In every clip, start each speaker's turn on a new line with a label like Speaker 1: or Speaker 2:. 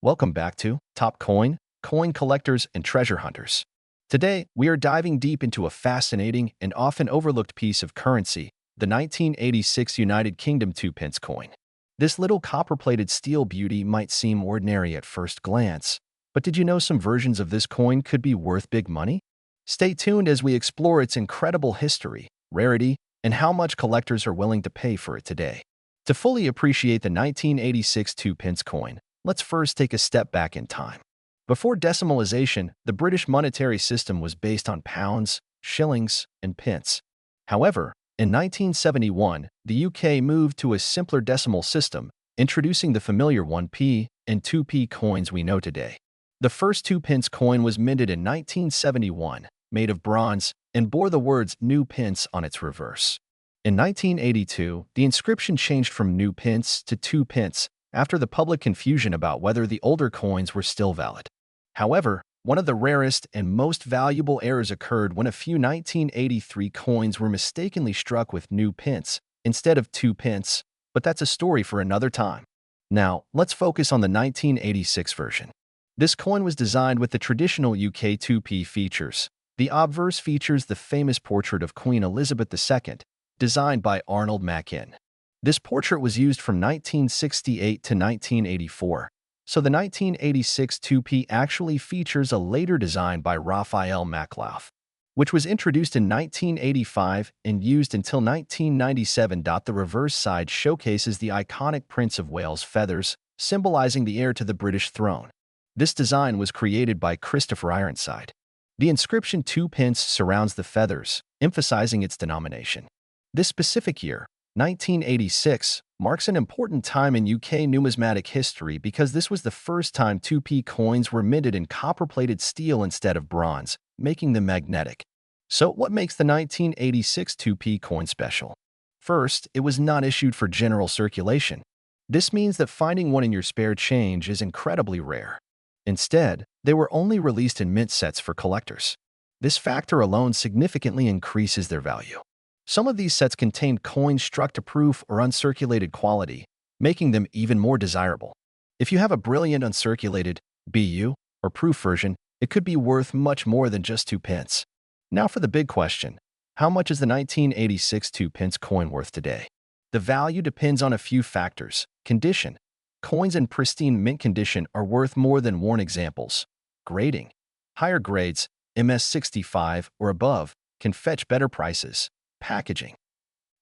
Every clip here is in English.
Speaker 1: Welcome back to Top Coin, Coin Collectors and Treasure Hunters. Today, we are diving deep into a fascinating and often overlooked piece of currency, the 1986 United Kingdom 2p coin. This little copper-plated steel beauty might seem ordinary at first glance, but did you know some versions of this coin could be worth big money? Stay tuned as we explore its incredible history, rarity, and how much collectors are willing to pay for it today. To fully appreciate the 1986 2p coin, let's first take a step back in time. Before decimalization, the British monetary system was based on pounds, shillings, and pence. However, in 1971, the UK moved to a simpler decimal system, introducing the familiar 1p and 2p coins we know today. The first 2p coin was minted in 1971, made of bronze, and bore the words New Pence on its reverse. In 1982, the inscription changed from New Pence to 2p after the public confusion about whether the older coins were still valid. However, one of the rarest and most valuable errors occurred when a few 1983 coins were mistakenly struck with New Pence instead of 2p, but that's a story for another time. Now, let's focus on the 1986 version. This coin was designed with the traditional UK 2p features. The obverse features the famous portrait of Queen Elizabeth II, designed by Arnold Machin. This portrait was used from 1968 to 1984, so the 1986 2p actually features a later design by Raphael Maklauf, which was introduced in 1985 and used until 1997. The reverse side showcases the iconic Prince of Wales feathers, symbolizing the heir to the British throne. This design was created by Christopher Ironside. The inscription 2p surrounds the feathers, emphasizing its denomination. This specific year, 1986, marks an important time in UK numismatic history because this was the first time 2p coins were minted in copper-plated steel instead of bronze, making them magnetic. So what makes the 1986 2p coin special? First, it was not issued for general circulation. This means that finding one in your spare change is incredibly rare. Instead, they were only released in mint sets for collectors. This factor alone significantly increases their value. Some of these sets contained coins struck to proof or uncirculated quality, making them even more desirable. If you have a brilliant uncirculated, BU, or proof version, it could be worth much more than just 2p. Now for the big question, how much is the 1986 2p coin worth today? The value depends on a few factors. Condition. Coins in pristine mint condition are worth more than worn examples. Grading. Higher grades, MS65 or above, can fetch better prices. Packaging.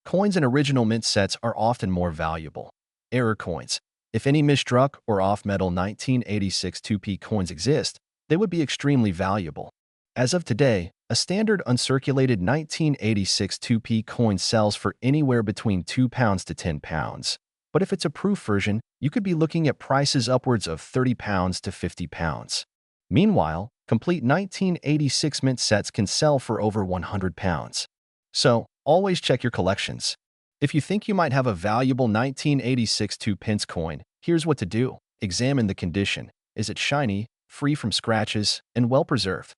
Speaker 1: Coins in original mint sets are often more valuable. Error coins. If any misstruck or off-metal 1986 2p coins exist, they would be extremely valuable. As of today, a standard uncirculated 1986 2p coin sells for anywhere between £2 to £10. But if it's a proof version, you could be looking at prices upwards of £30 to £50. Meanwhile, complete 1986 mint sets can sell for over £100. So, always check your collections. If you think you might have a valuable 1986 2p coin, here's what to do. Examine the condition. Is it shiny, free from scratches, and well-preserved?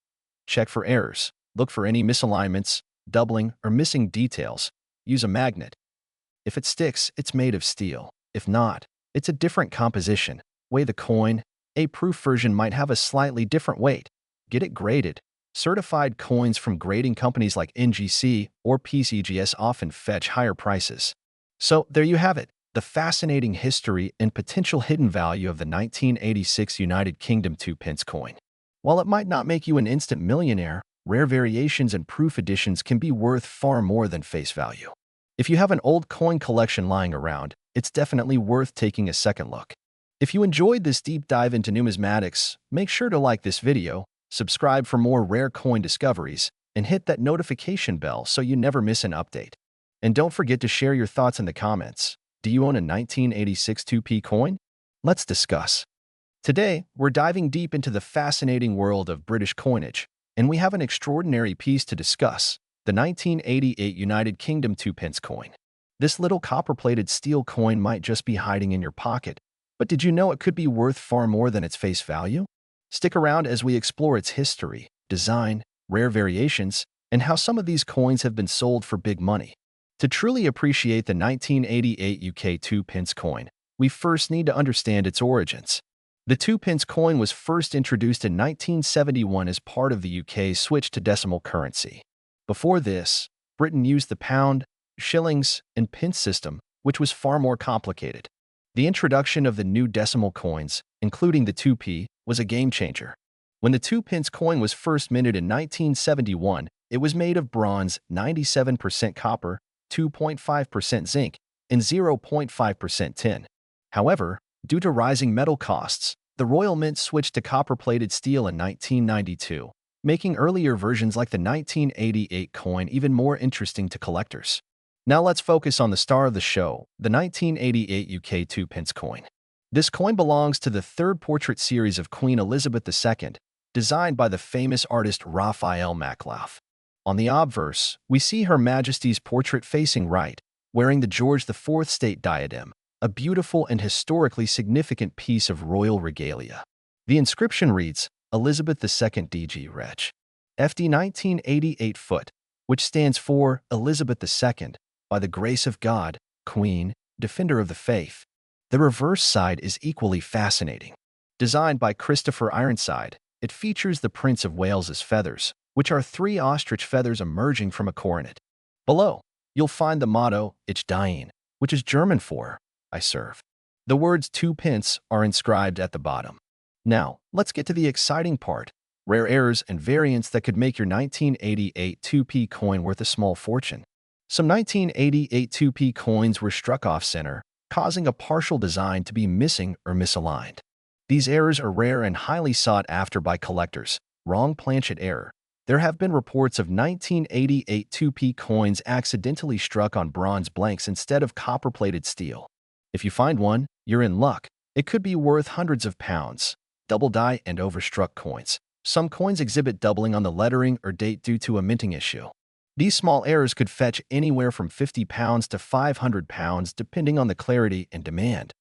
Speaker 1: Check for errors. Look for any misalignments, doubling, or missing details. Use a magnet. If it sticks, it's made of steel. If not, it's a different composition. Weigh the coin. A proof version might have a slightly different weight. Get it graded. Certified coins from grading companies like NGC or PCGS often fetch higher prices. So there you have it, the fascinating history and potential hidden value of the 1986 United Kingdom 2p coin. While it might not make you an instant millionaire, rare variations and proof editions can be worth far more than face value. If you have an old coin collection lying around, it's definitely worth taking a second look. If you enjoyed this deep dive into numismatics, make sure to like this video, subscribe for more rare coin discoveries, and hit that notification bell so you never miss an update. And don't forget to share your thoughts in the comments. Do you own a 1986 2p coin? Let's discuss. Today, we're diving deep into the fascinating world of British coinage, and we have an extraordinary piece to discuss, the 1988 United Kingdom 2p coin. This little copper-plated steel coin might just be hiding in your pocket, but did you know it could be worth far more than its face value? Stick around as we explore its history, design, rare variations, and how some of these coins have been sold for big money. To truly appreciate the 1988 UK 2p coin, we first need to understand its origins. The 2 pence coin was first introduced in 1971 as part of the UK's switch to decimal currency. Before this, Britain used the pound, shillings, and pence system, which was far more complicated. The introduction of the new decimal coins, including the 2p, was a game-changer. When the 2 pence coin was first minted in 1971, it was made of bronze, 97% copper, 2.5% zinc, and 0.5% tin. However, due to rising metal costs, the Royal Mint switched to copper-plated steel in 1992, making earlier versions like the 1988 coin even more interesting to collectors. Now let's focus on the star of the show, the 1988 UK 2 pence coin. This coin belongs to the third portrait series of Queen Elizabeth II, designed by the famous artist Raphael Maklauf. On the obverse, we see Her Majesty's portrait facing right, wearing the George IV state diadem, a beautiful and historically significant piece of royal regalia. The inscription reads, Elizabeth II DG Reg. FD 1988 foot, which stands for Elizabeth II, by the grace of God, Queen, Defender of the Faith. The reverse side is equally fascinating. Designed by Christopher Ironside, it features the Prince of Wales's feathers, which are 3 ostrich feathers emerging from a coronet. Below, you'll find the motto, Ich diene, which is German for, I serve. The words 2 pence are inscribed at the bottom. Now, let's get to the exciting part, rare errors and variants that could make your 1988 2p coin worth a small fortune. Some 1988 2p coins were struck off-center, causing a partial design to be missing or misaligned. These errors are rare and highly sought after by collectors. Wrong planchet error. There have been reports of 1988 2p coins accidentally struck on bronze blanks instead of copper-plated steel. If you find one, you're in luck. It could be worth hundreds of pounds. Double die and overstruck coins. Some coins exhibit doubling on the lettering or date due to a minting issue. These small errors could fetch anywhere from £50 to £500 depending on the clarity and demand.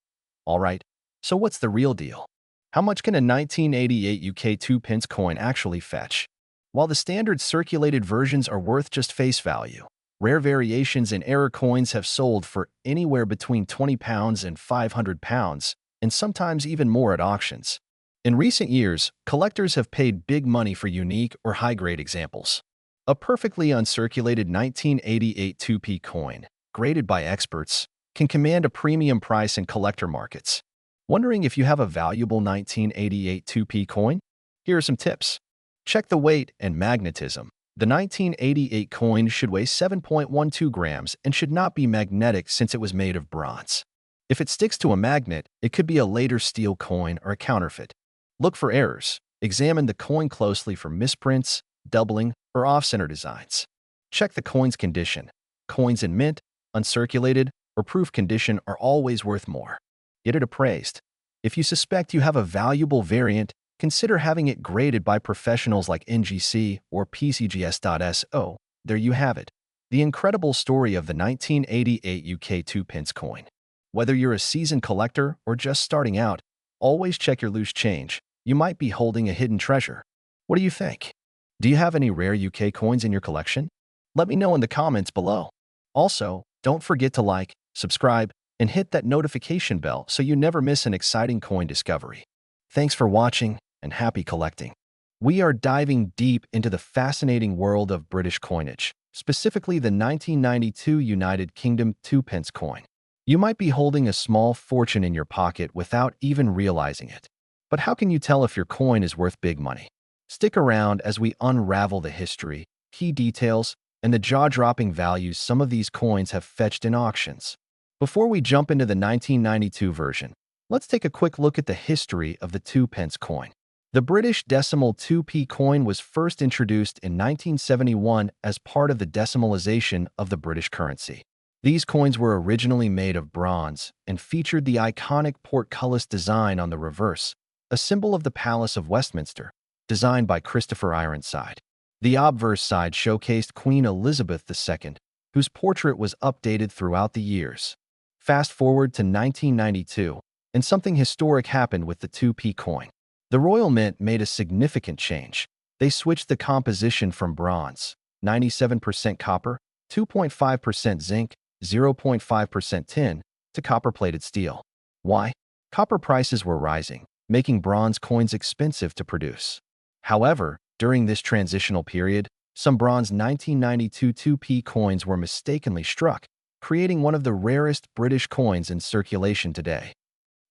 Speaker 1: Alright, so what's the real deal? How much can a 1988 UK 2 pence coin actually fetch? While the standard circulated versions are worth just face value, rare variations in error coins have sold for anywhere between £20 and £500, and sometimes even more at auctions. In recent years, collectors have paid big money for unique or high-grade examples. A perfectly uncirculated 1988 2p coin, graded by experts, can command a premium price in collector markets. Wondering if you have a valuable 1988 2p coin? Here are some tips. Check the weight and magnetism. The 1988 coin should weigh 7.12 grams and should not be magnetic since it was made of bronze. If it sticks to a magnet, it could be a later steel coin or a counterfeit. Look for errors. Examine the coin closely for misprints, doubling, or off-center designs. Check the coin's condition. Coins in mint, uncirculated, or proof condition are always worth more. Get it appraised. If you suspect you have a valuable variant, consider having it graded by professionals like NGC or PCGS.so. There you have it. The incredible story of the 1988 UK 2 pence coin. Whether you're a seasoned collector or just starting out, always check your loose change. You might be holding a hidden treasure. What do you think? Do you have any rare UK coins in your collection? Let me know in the comments below. Also, don't forget to like, subscribe, and hit that notification bell so you never miss an exciting coin discovery. Thanks for watching, and happy collecting. We are diving deep into the fascinating world of British coinage, specifically the 1992 United Kingdom 2 pence coin. You might be holding a small fortune in your pocket without even realizing it. But how can you tell if your coin is worth big money? Stick around as we unravel the history, key details, and the jaw-dropping values some of these coins have fetched in auctions. Before we jump into the 1992 version, let's take a quick look at the history of the 2 pence coin. The British decimal 2p coin was first introduced in 1971 as part of the decimalization of the British currency. These coins were originally made of bronze and featured the iconic portcullis design on the reverse, a symbol of the Palace of Westminster, designed by Christopher Ironside. The obverse side showcased Queen Elizabeth II, whose portrait was updated throughout the years. Fast forward to 1992, and something historic happened with the 2p coin. The Royal Mint made a significant change. They switched the composition from bronze, 97% copper, 2.5% zinc, 0.5% tin, to copper-plated steel. Why? Copper prices were rising, making bronze coins expensive to produce. However, during this transitional period, some bronze 1992 2p coins were mistakenly struck, creating one of the rarest British coins in circulation today.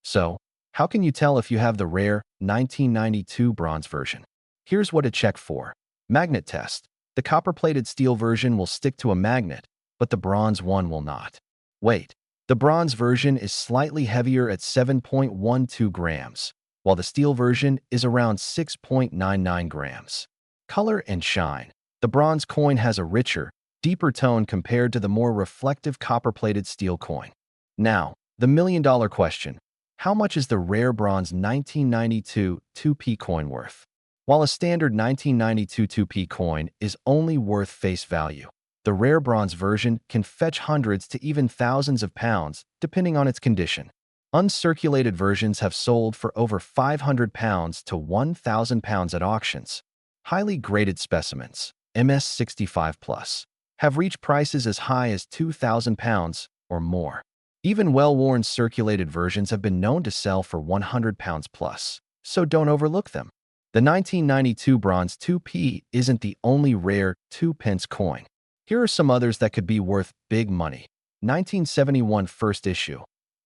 Speaker 1: So, how can you tell if you have the rare 1992 bronze version? Here's what to check for. Magnet test. The copper-plated steel version will stick to a magnet, but the bronze one will not. Weight. The bronze version is slightly heavier at 7.12 grams, while the steel version is around 6.99 grams. Color and shine. The bronze coin has a richer, deeper tone compared to the more reflective copper-plated steel coin. Now, the million-dollar question. How much is the rare bronze 1992 2p coin worth? While a standard 1992 2p coin is only worth face value, the rare bronze version can fetch hundreds to even thousands of pounds, depending on its condition. Uncirculated versions have sold for over 500 pounds to 1,000 pounds at auctions. Highly graded specimens, MS65+, have reached prices as high as 2,000 pounds or more. Even well-worn circulated versions have been known to sell for 100 pounds plus, so don't overlook them. The 1992 bronze 2p isn't the only rare 2-pence coin. Here are some others that could be worth big money. 1971 first issue.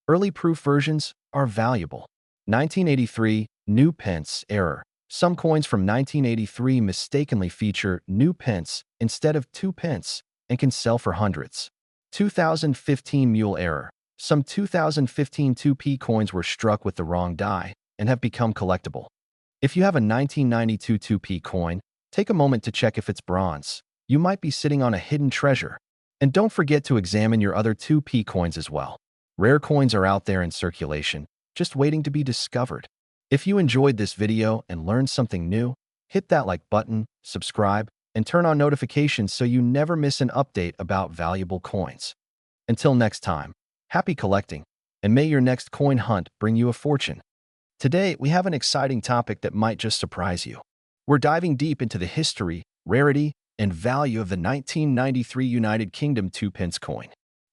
Speaker 1: Early proof versions are valuable. 1983 new pence error. Some coins from 1983 mistakenly feature new pence instead of 2 pence and can sell for hundreds. 2015 mule error. Some 2015 2p coins were struck with the wrong die and have become collectible. If you have a 1992 2p coin, take a moment to check if it's bronze. You might be sitting on a hidden treasure. And don't forget to examine your other 2p coins as well. Rare coins are out there in circulation, just waiting to be discovered. If you enjoyed this video and learned something new, hit that like button, subscribe, and turn on notifications so you never miss an update about valuable coins. Until next time, happy collecting, and may your next coin hunt bring you a fortune. Today, we have an exciting topic that might just surprise you. We're diving deep into the history, rarity, and value of the 1993 United Kingdom 2-pence coin.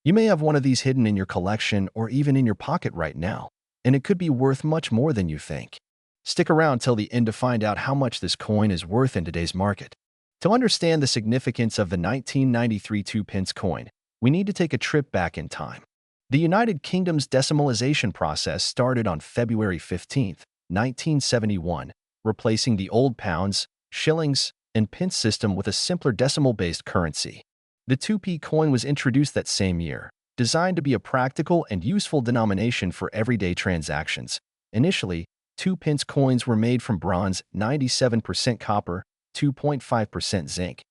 Speaker 1: You may have one of these hidden in your collection or even in your pocket right now, and it could be worth much more than you think. Stick around till the end to find out how much this coin is worth in today's market. To understand the significance of the 1993 2-pence coin, we need to take a trip back in time. The United Kingdom's decimalization process started on February 15, 1971, replacing the old pounds, shillings, and pence system with a simpler decimal-based currency. The 2p coin was introduced that same year, designed to be a practical and useful denomination for everyday transactions. Initially, 2-pence coins were made from bronze 97% copper, 2.5% zinc,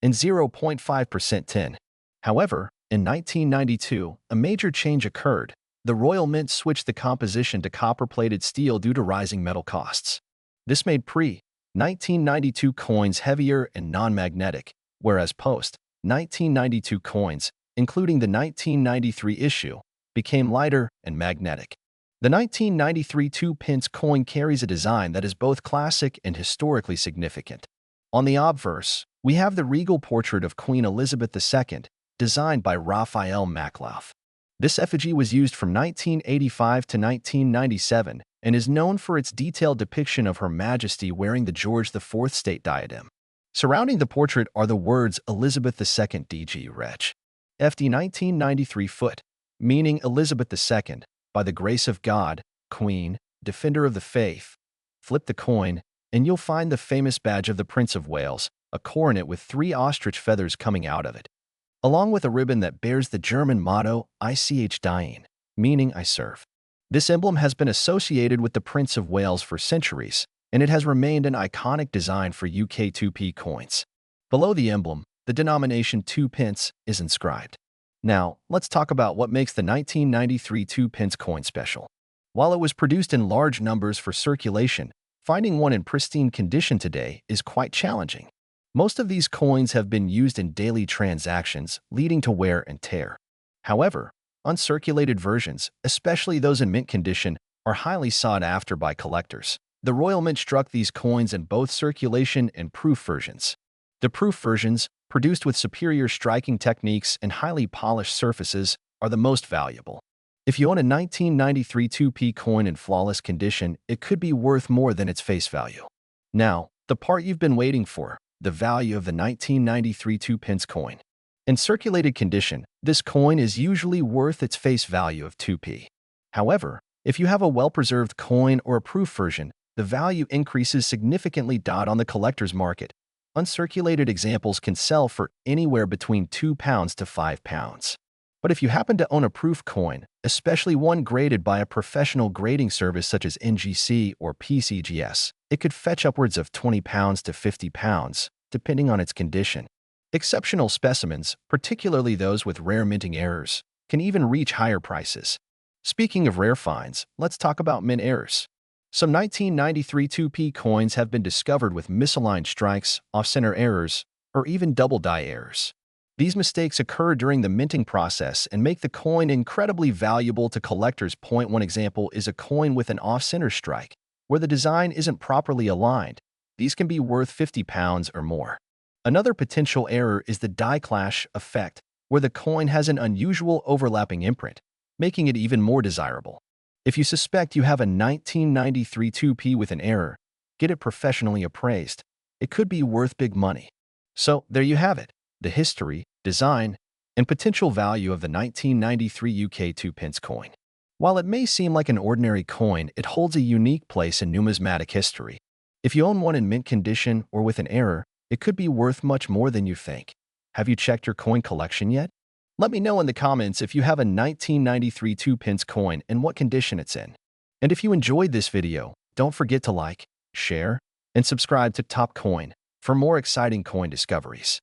Speaker 1: and 0.5% tin. However, in 1992, a major change occurred. The Royal Mint switched the composition to copper-plated steel due to rising metal costs. This made pre-1992 coins heavier and non-magnetic, whereas post-1992 coins, including the 1993 issue, became lighter and magnetic. The 1993 2-pence coin carries a design that is both classic and historically significant. On the obverse, we have the regal portrait of Queen Elizabeth II, designed by Raphael Maklouf. This effigy was used from 1985 to 1997 and is known for its detailed depiction of Her Majesty wearing the George IV state diadem. Surrounding the portrait are the words Elizabeth II DG Reg. FD 1993 foot, meaning Elizabeth II, by the grace of God, Queen, Defender of the Faith. Flip the coin, and you'll find the famous badge of the Prince of Wales, a coronet with 3 ostrich feathers coming out of it, along with a ribbon that bears the German motto Ich dien, meaning I serve. This emblem has been associated with the Prince of Wales for centuries, and it has remained an iconic design for UK 2p coins. Below the emblem, the denomination 2 pence is inscribed. Now, let's talk about what makes the 1993 2-pence coin special. While it was produced in large numbers for circulation, finding one in pristine condition today is quite challenging. Most of these coins have been used in daily transactions, leading to wear and tear. However, uncirculated versions, especially those in mint condition, are highly sought after by collectors. The Royal Mint struck these coins in both circulation and proof versions. The proof versions, produced with superior striking techniques and highly polished surfaces, are the most valuable. If you own a 1993 2p coin in flawless condition, it could be worth more than its face value. Now, the part you've been waiting for, the value of the 1993 2p coin. In circulated condition, this coin is usually worth its face value of 2p. However, if you have a well-preserved coin or a proof version, the value increases significantly. On the collector's market, uncirculated examples can sell for anywhere between £2 to £5. But if you happen to own a proof coin, especially one graded by a professional grading service such as NGC or PCGS, it could fetch upwards of £20 to £50, depending on its condition. Exceptional specimens, particularly those with rare minting errors, can even reach higher prices. Speaking of rare finds, let's talk about mint errors. Some 1993 2p coins have been discovered with misaligned strikes, off-center errors, or even double-die errors. These mistakes occur during the minting process and make the coin incredibly valuable to collectors. One example is a coin with an off-center strike, where the design isn't properly aligned. These can be worth £50 or more. Another potential error is the die clash effect, where the coin has an unusual overlapping imprint, making it even more desirable. If you suspect you have a 1993 2p with an error, get it professionally appraised. It could be worth big money. So, there you have it. The history, design, and potential value of the 1993 UK 2p coin. While it may seem like an ordinary coin, it holds a unique place in numismatic history. If you own one in mint condition or with an error, it could be worth much more than you think. Have you checked your coin collection yet? Let me know in the comments if you have a 1993 2p coin and what condition it's in. And if you enjoyed this video, don't forget to like, share, and subscribe to Top Coin for more exciting coin discoveries.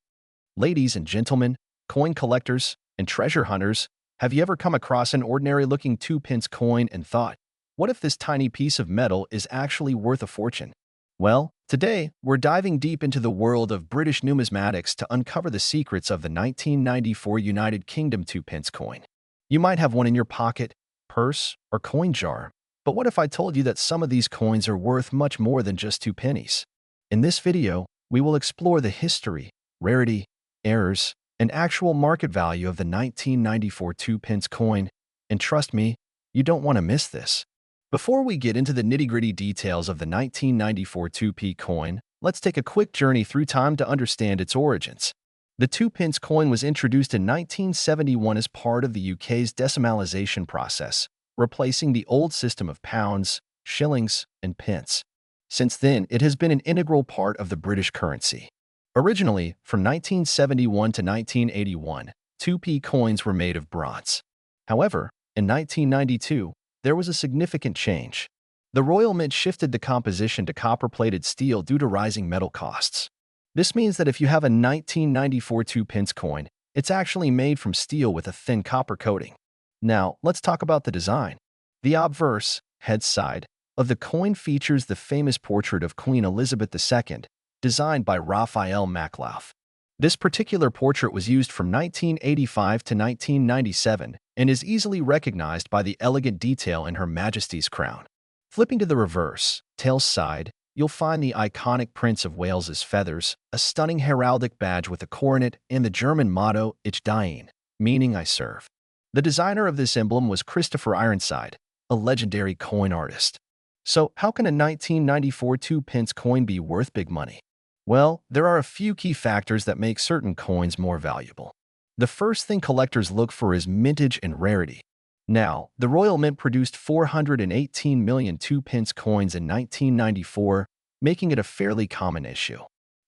Speaker 1: Ladies and gentlemen, coin collectors, and treasure hunters, have you ever come across an ordinary-looking 2p coin and thought, what if this tiny piece of metal is actually worth a fortune? Well, today, we're diving deep into the world of British numismatics to uncover the secrets of the 1994 United Kingdom 2p coin. You might have one in your pocket, purse, or coin jar, but what if I told you that some of these coins are worth much more than just 2 pennies? In this video, we will explore the history, rarity, errors, and actual market value of the 1994 2p coin, and trust me, you don't want to miss this. Before we get into the nitty-gritty details of the 1994 2p coin, let's take a quick journey through time to understand its origins. The 2p coin was introduced in 1971 as part of the UK's decimalisation process, replacing the old system of pounds, shillings, and pence. Since then, it has been an integral part of the British currency. Originally, from 1971 to 1981, 2p coins were made of bronze. However, in 1992, there was a significant change. The Royal Mint shifted the composition to copper-plated steel due to rising metal costs. This means that if you have a 1994 2p coin, it's actually made from steel with a thin copper coating. Now, let's talk about the design. The obverse, head side, of the coin features the famous portrait of Queen Elizabeth II, designed by Raphael Maklauf. This particular portrait was used from 1985 to 1997 and is easily recognized by the elegant detail in Her Majesty's crown. Flipping to the reverse, tail side, you'll find the iconic Prince of Wales's feathers, a stunning heraldic badge with a coronet, and the German motto, Ich diene, meaning I serve. The designer of this emblem was Christopher Ironside, a legendary coin artist. So, how can a 1994 2p coin be worth big money? Well, there are a few key factors that make certain coins more valuable. The first thing collectors look for is mintage and rarity. Now, the Royal Mint produced 418 million 2p coins in 1994, making it a fairly common issue.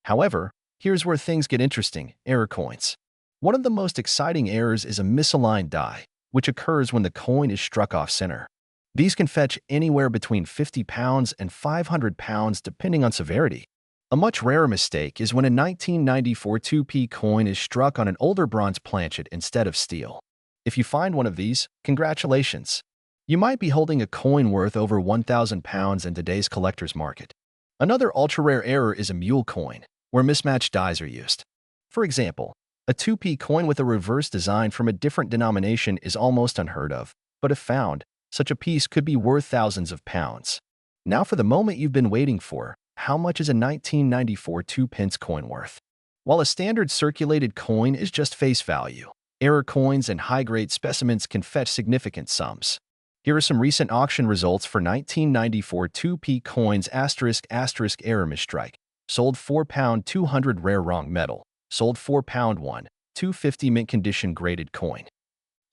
Speaker 1: However, here's where things get interesting: error coins. One of the most exciting errors is a misaligned die, which occurs when the coin is struck off-center. These can fetch anywhere between £50 and £500 depending on severity. A much rarer mistake is when a 1994 2p coin is struck on an older bronze planchet instead of steel. If you find one of these, congratulations! You might be holding a coin worth over £1,000 in today's collector's market. Another ultra-rare error is a mule coin, where mismatched dies are used. For example, a 2p coin with a reverse design from a different denomination is almost unheard of, but if found, such a piece could be worth thousands of pounds. Now for the moment you've been waiting for: how much is a 1994 2p coin worth? While a standard circulated coin is just face value, Error coins and high-grade specimens can fetch significant sums. Here are some recent auction results for 1994 2p coins ** error misstrike. Sold £4 200 rare wrong metal. Sold £4 1 250 mint condition graded coin.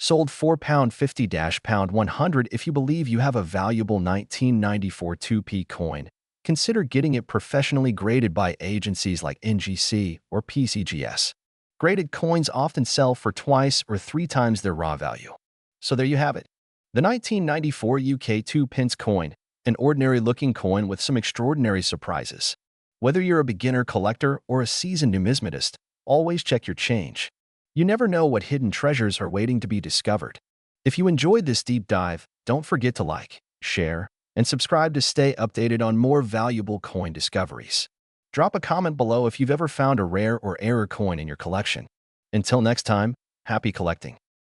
Speaker 1: Sold £4 50 £1 100 if you believe you have a valuable 1994 2p coin. Consider getting it professionally graded by agencies like NGC or PCGS. Graded coins often sell for twice or three times their raw value. So there you have it. The 1994 UK 2 pence coin, an ordinary-looking coin with some extraordinary surprises. Whether you're a beginner collector or a seasoned numismatist, always check your change. You never know what hidden treasures are waiting to be discovered. If you enjoyed this deep dive, don't forget to like, share, and subscribe to stay updated on more valuable coin discoveries. Drop a comment below if you've ever found a rare or error coin in your collection. Until next time, happy collecting.